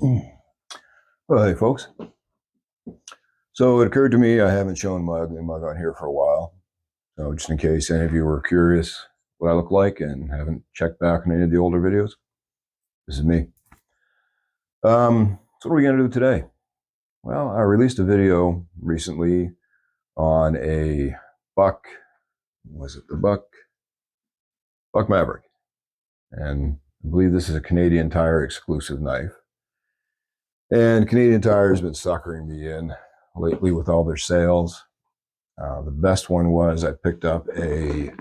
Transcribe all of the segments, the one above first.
Well, hey folks. So it occurred to me I haven't shown my ugly mug on here for a while. So just in case any of you were curious what I look like and haven't checked back on any of the older videos, this is me. So what are we going to do today? Well, I released a video recently on a Buck Maverick. And I believe this is a Canadian Tire exclusive knife. And Canadian Tire has been suckering me in lately with all their sales. The best one was I picked up a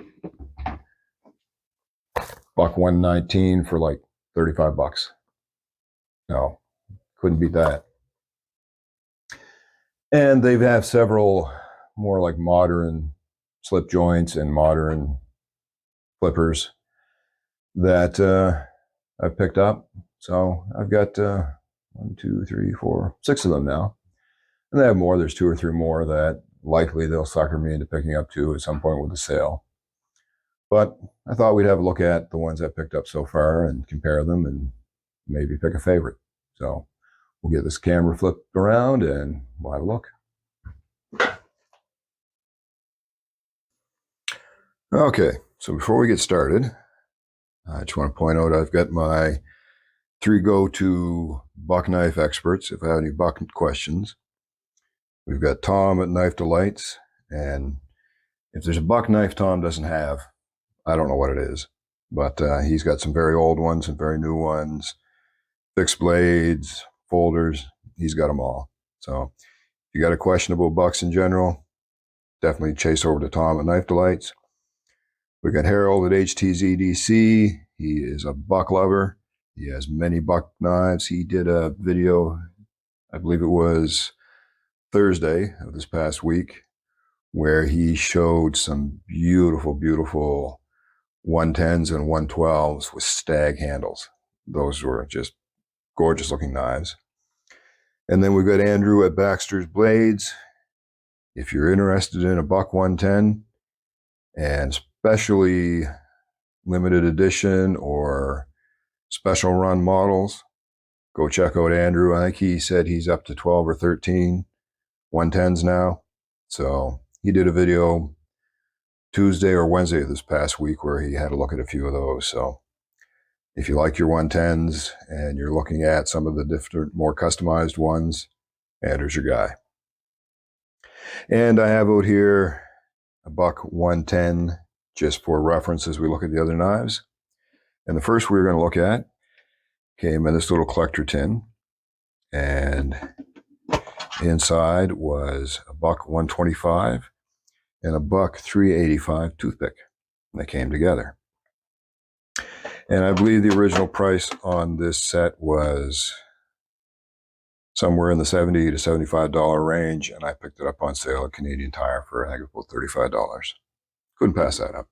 Buck 119 for like 35 bucks. No, couldn't beat that. And they have several more like modern slip joints and modern flippers that I picked up. So I've got 1, 2, 3, 4, 6 of them now. And they have more. There's 2 or 3 more that likely they'll sucker me into picking up too at some point with the sale. But I thought we'd have a look at the ones I picked up so far and compare them and maybe pick a favorite. So we'll get this camera flipped around and we'll have a look. Okay, so before we get started, I just want to point out I've got my 3 go-to buck knife experts if I have any buck questions. We've got Tom at Knife Delights, and if there's a buck knife Tom doesn't have, I don't know what it is, but he's got some very old ones and very new ones, fixed blades, folders, he's got them all. So if you got a questionable bucks in general, definitely chase over to Tom at Knife Delights. We got Harold at HTZDC. He is a buck lover. He has many buck knives. He did a video, I believe it was Thursday of this past week, where he showed some beautiful, beautiful 110s and 112s with stag handles. Those were just gorgeous looking knives. And then we've got Andrew at Baxter's Blades. If you're interested in a buck 110 and especially limited edition or special run models, go check out Andrew. I think he said he's up to 12 or 13 110s now. So he did a video Tuesday or Wednesday of this past week where he had a look at a few of those. So if you like your 110s and you're looking at some of the different, more customized ones, Andrew's your guy. And I have out here a buck 110 just for reference as we look at the other knives. And the first we're going to look at came in this little collector tin, and inside was a buck 125 and a buck 385 toothpick. And they came together. And I believe the original price on this set was somewhere in the $70 to $75 range, and I picked it up on sale at Canadian Tire for, I think, about $35. Couldn't pass that up.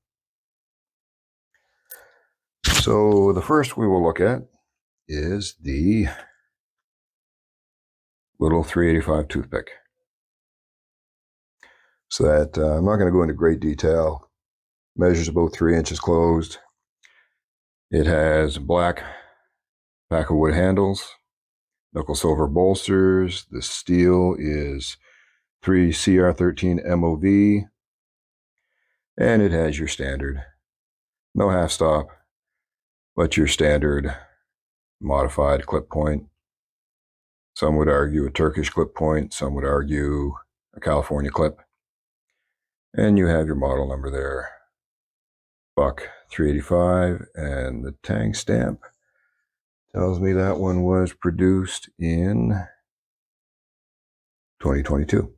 So the first we will look at is the little 385 toothpick. So that I'm not going to go into great detail. Measures about 3 inches closed. It has black pack of wood handles, nickel silver bolsters. The steel is 3 CR13 MOV, and it has your standard, no half stop, but your standard modified clip point. Some would argue a Turkish clip point, some would argue a California clip. And you have your model number there, buck 385, and the tang stamp tells me that one was produced in 2022.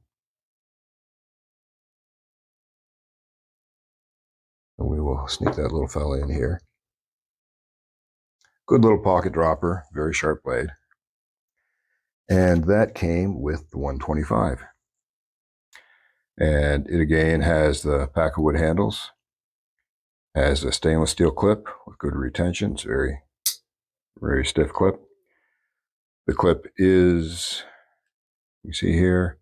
And we will sneak that little fella in here. Good little pocket dropper, very sharp blade. And that came with the 125. And it again has the pack of wood handles, has a stainless steel clip with good retention. It's very, very stiff clip. The clip is, you see here,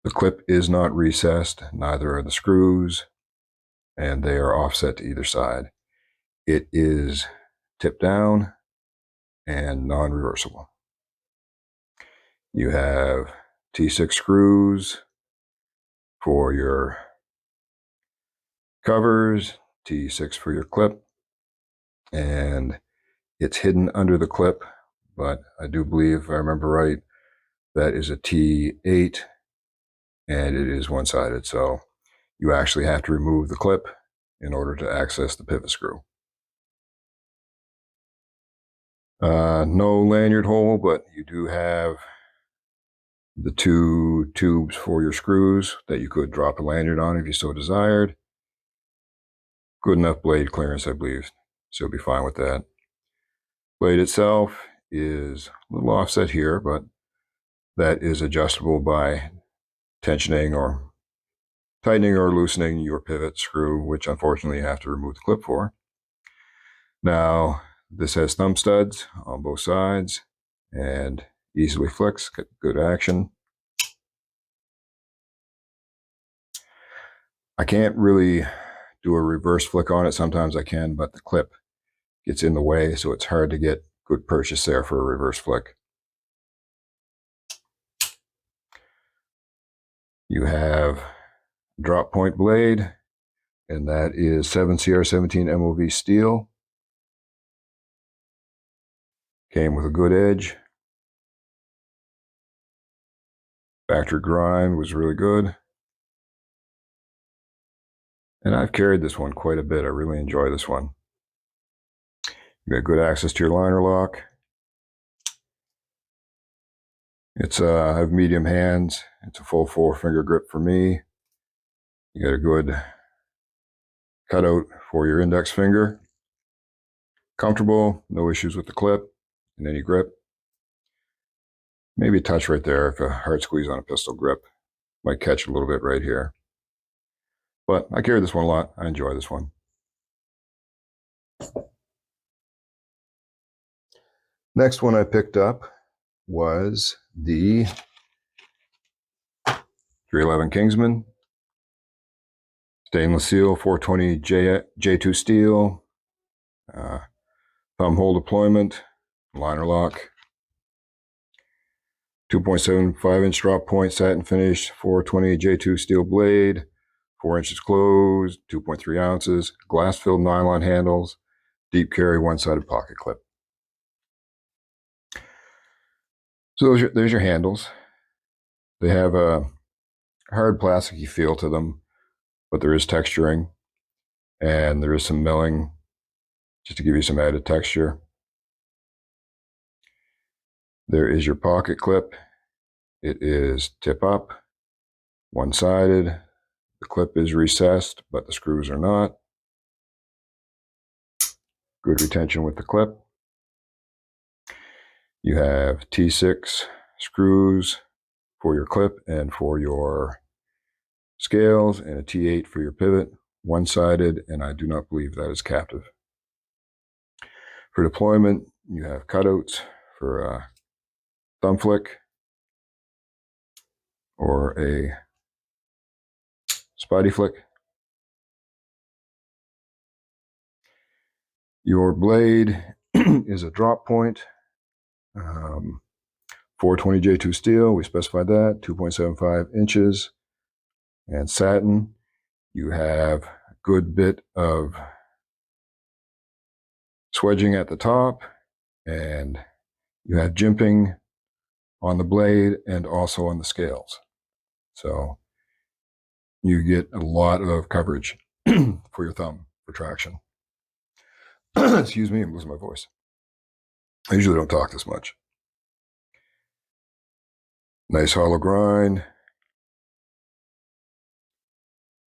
the clip is not recessed, neither are the screws, and they are offset to either side. It is tipped down, and non-reversible. You have T6 screws for your covers, T6 for your clip, and it's hidden under the clip, but I do believe, if I remember right, that is a T8, and it is one-sided, so you actually have to remove the clip in order to access the pivot screw. No lanyard hole, but you do have the 2 tubes for your screws that you could drop a lanyard on if you so desired. Good enough blade clearance, I believe, so you'll be fine with that. Blade itself is a little offset here, but that is adjustable by tensioning or tightening or loosening your pivot screw, which unfortunately you have to remove the clip for. Now, this has thumb studs on both sides and easily flicks, got good action. I can't really do a reverse flick on it. Sometimes I can, but the clip gets in the way, so it's hard to get good purchase there for a reverse flick. You have drop point blade, and that is 7CR17 MOV steel. Came with a good edge. Factory grind was really good. And I've carried this one quite a bit. I really enjoy this one. You got good access to your liner lock. I have medium hands. It's a full 4-finger grip for me. You got a good cutout for your index finger. Comfortable, no issues with the clip and any grip. Maybe a touch right there if a hard squeeze on a pistol grip. Might catch a little bit right here. But I carry this one a lot. I enjoy this one. Next one I picked up was the 311 Kingsman. Stainless steel, 420 J2 steel. Thumb hole deployment, liner lock. 2.75-inch drop point, satin finish, 420 J2 steel blade, 4 inches closed, 2.3 ounces, glass-filled nylon handles, deep carry, one-sided pocket clip. So there's your handles. They have a hard plasticky feel to them, but there is texturing, and there is some milling just to give you some added texture. There is your pocket clip. It is tip up, one-sided. The clip is recessed, but the screws are not. Good retention with the clip. You have T6 screws for your clip and for your scales, and a T8 for your pivot, one-sided, and I do not believe that is captive. For deployment, you have cutouts for a thumb flick or a spidey flick. Your blade is a drop point, 420 J2 steel, we specified that, 2.75 inches, and satin. You have a good bit of swedging at the top, and you have jimping on the blade and also on the scales. So you get a lot of coverage for your thumb for traction. Excuse me, I'm losing my voice. I usually don't talk this much. Nice hollow grind.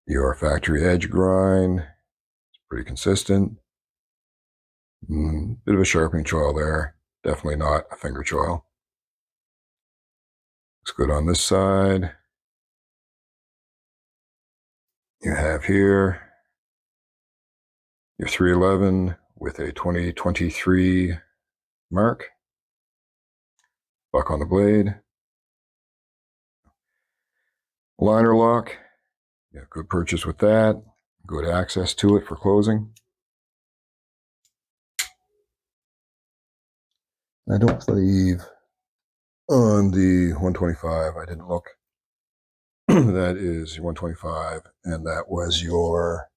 Your factory edge grind. It's pretty consistent. Bit of a sharpening choil there. Definitely not a finger choil. Looks good on this side. You have here your 311 with a 2023 mark. Buck on the blade. Liner lock. Yeah, good purchase with that. Good access to it for closing. I don't believe on the 125, I didn't look. That is your 125, and that was your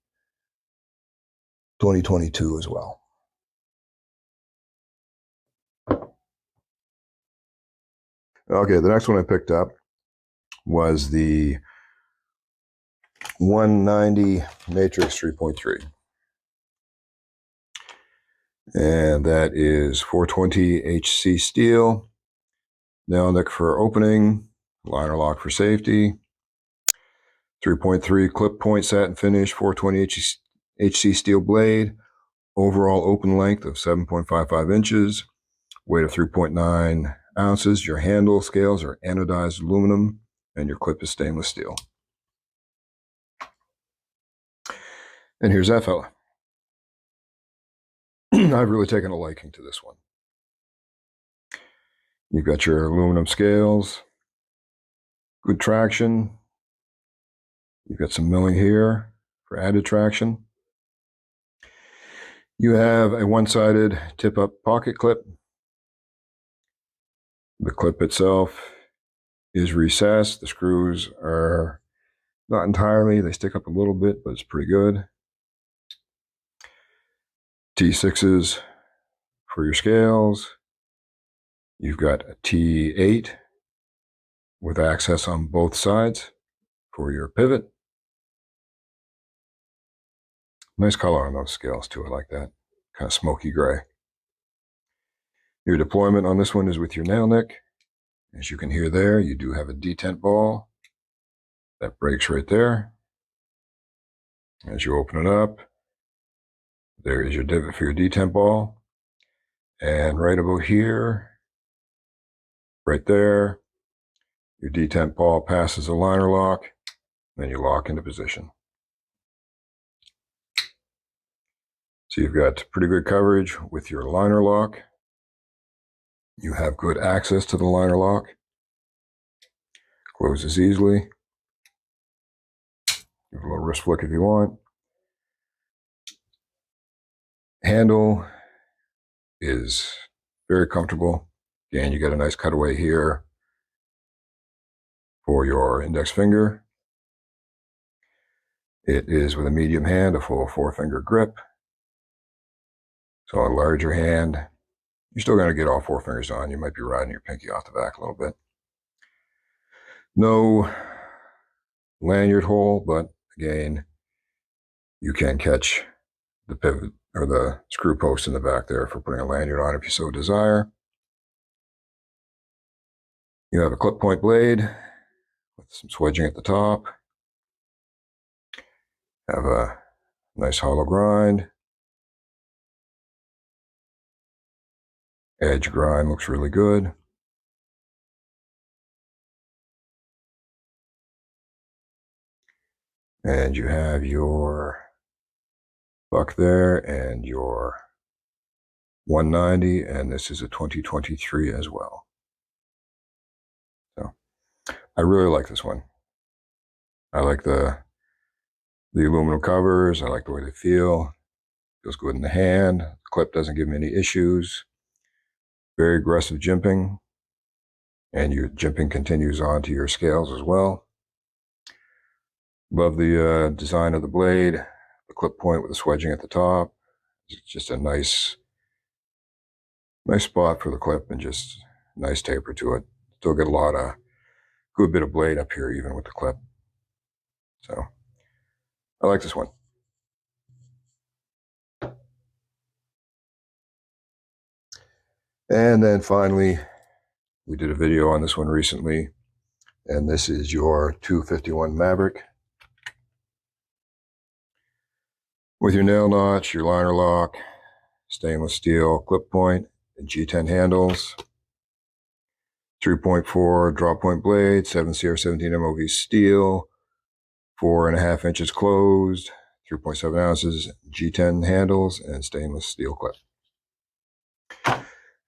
2022 as well. Okay, the next one I picked up was the 190 Matrix 3.3. And that is 420 HC steel, nail nick for opening, liner lock for safety, 3.3 clip point satin finish, 420 HC steel blade, overall open length of 7.55 inches, weight of 3.9 ounces. Your handle scales are anodized aluminum, and your clip is stainless steel. And here's that fella. I've really taken a liking to this one. You've got your aluminum scales, good traction. You've got some milling here for added traction. You have a one-sided tip-up pocket clip. The clip itself is recessed. The screws are not entirely. They stick up a little bit, but it's pretty good. T6s for your scales. You've got a T8 with access on both sides for your pivot. Nice color on those scales too, I like that. Kind of smoky gray. Your deployment on this one is with your nail nick. As you can hear there, you do have a detent ball. That breaks right there. As you open it up, there is your divot for your detent ball. And right about here, right there, your detent ball passes a liner lock, then you lock into position. So you've got pretty good coverage with your liner lock. You have good access to the liner lock. Closes easily. Give a little wrist flick if you want. Handle is very comfortable. Again, you get a nice cutaway here for your index finger. It is with a medium hand, a full 4-finger grip. So a larger hand, you're still going to get all 4 fingers on. You might be riding your pinky off the back a little bit. No lanyard hole, but again, you can catch the pivot or the screw post in the back there for putting a lanyard on if you so desire. You have a clip point blade with some swedging at the top. Have a nice hollow grind. Edge grind looks really good. And you have your buck there and your 190, and this is a 2023 as well. So I really like this one. I like the aluminum covers. I like the way they feel. Feels good in the hand. The clip doesn't give me any issues. Very aggressive jimping. And your jimping continues on to your scales as well. Love the design of the blade. The clip point with the swedging at the top. It's just a nice spot for the clip and just nice taper to it. Still get a lot of good bit of blade up here even with the clip. So I like this one. And then finally, we did a video on this one recently, and this is your 251 Maverick. With your nail notch, your liner lock, stainless steel clip point, and G10 handles, 3.4 drop point blade, 7CR17 MOV steel, 4.5 inches closed, 3.7 ounces, G10 handles, and stainless steel clip.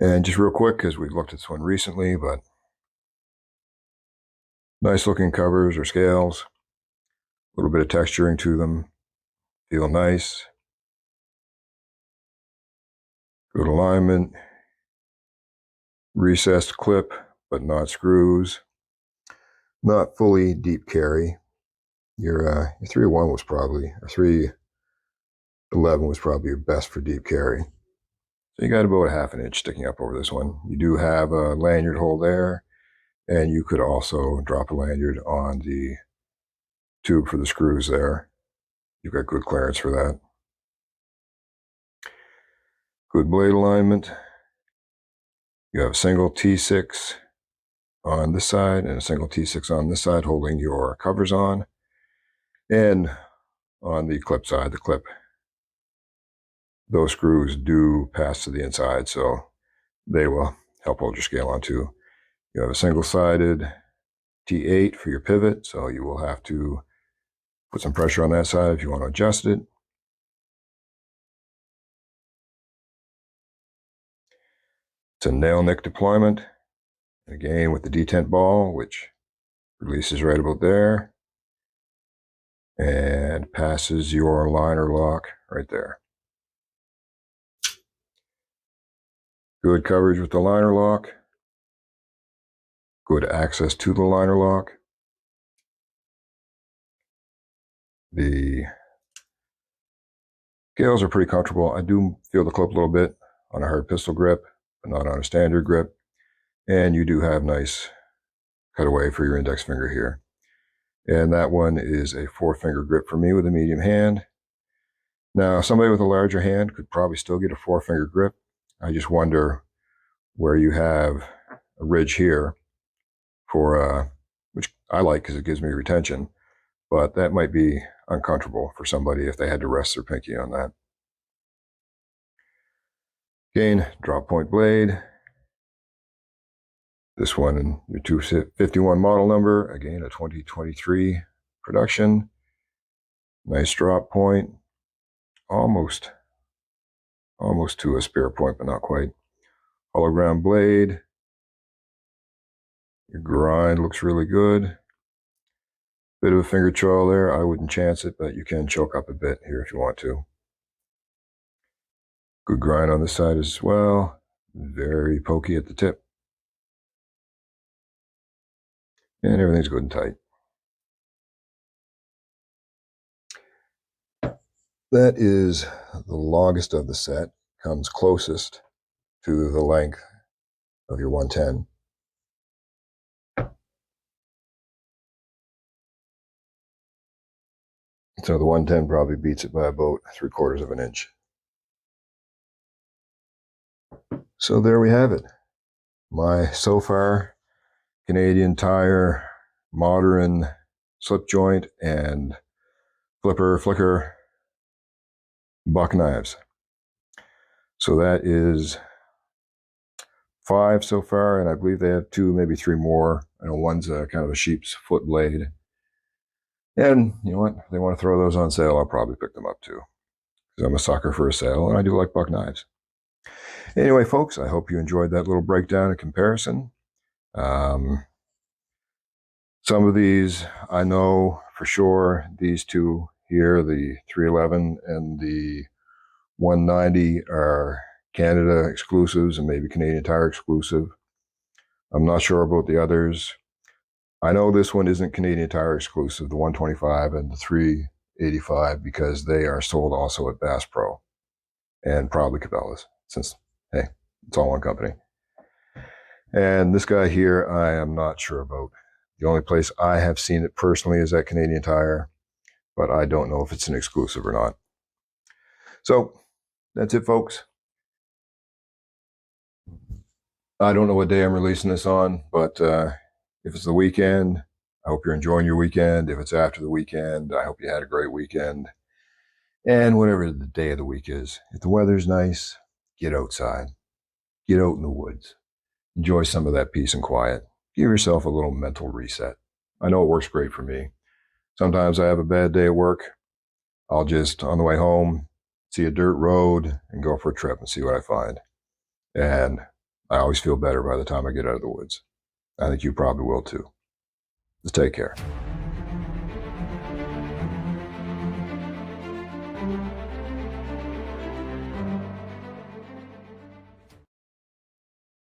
And just real quick, because we've looked at this one recently, but nice looking covers or scales, a little bit of texturing to them, feel nice, good alignment. recessed clip, but not screws. Not fully deep carry. Your 301 was probably, or 311 was probably your best for deep carry. So you got about a 1/2 inch sticking up over this one. You do have a lanyard hole there, and you could also drop a lanyard on the tube for the screws there. You've got good clearance for that. Good blade alignment. You have a single T6 on this side and a single T6 on this side holding your covers on. And on the clip side, the clip, those screws do pass to the inside, so they will help hold your scale on too. You have a single-sided T8 for your pivot, so you will have to put some pressure on that side if you want to adjust it. It's a nail nick deployment, again with the detent ball, which releases right about there and passes your liner lock right there. Good coverage with the liner lock. Good access to the liner lock. The scales are pretty comfortable. I do feel the clip a little bit on a hard pistol grip, but not on a standard grip. And you do have nice cutaway for your index finger here. And that one is a 4-finger grip for me with a medium hand. Now, somebody with a larger hand could probably still get a 4-finger grip. I just wonder where you have a ridge here for, which I like because it gives me retention, but that might be uncomfortable for somebody if they had to rest their pinky on that. Again, drop point blade. This one in your 251 model number, again a 2023 production. Nice drop point, almost to a spare point, but not quite. Hologram blade. Your grind looks really good. Bit of a finger choil there. I wouldn't chance it, but you can choke up a bit here if you want to. Good grind on this side as well. Very pokey at the tip. And everything's good and tight. That is the longest of the set. Comes closest to the length of your 110. So the 110 probably beats it by about 3/4 of an inch. So there we have it. My so far Canadian Tire modern slip joint and flicker buck knives. So that is 5 so far, and I believe they have 2, maybe 3 more. I know one's kind of a sheep's foot blade. And you know what? If they want to throw those on sale, I'll probably pick them up too. Because I'm a sucker for a sale, and I do like buck knives. Anyway, folks, I hope you enjoyed that little breakdown and comparison. Some of these, I know for sure, these two here, the 311 and the 190 are Canada exclusives and maybe Canadian Tire exclusive. I'm not sure about the others. I know this one isn't Canadian Tire exclusive, the 125 and the 385, because they are sold also at Bass Pro and probably Cabela's, since, hey, it's all one company. And this guy here, I am not sure about. The only place I have seen it personally is at Canadian Tire, but I don't know if it's an exclusive or not. So that's it, folks. I don't know what day I'm releasing this on, but if it's the weekend, I hope you're enjoying your weekend. If it's after the weekend, I hope you had a great weekend. And whatever the day of the week is, if the weather's nice, get outside. Get out in the woods. Enjoy some of that peace and quiet. Give yourself a little mental reset. I know it works great for me. Sometimes I have a bad day at work. I'll just, on the way home, see a dirt road and go for a trip and see what I find. And I always feel better by the time I get out of the woods. I think you probably will too. Just take care.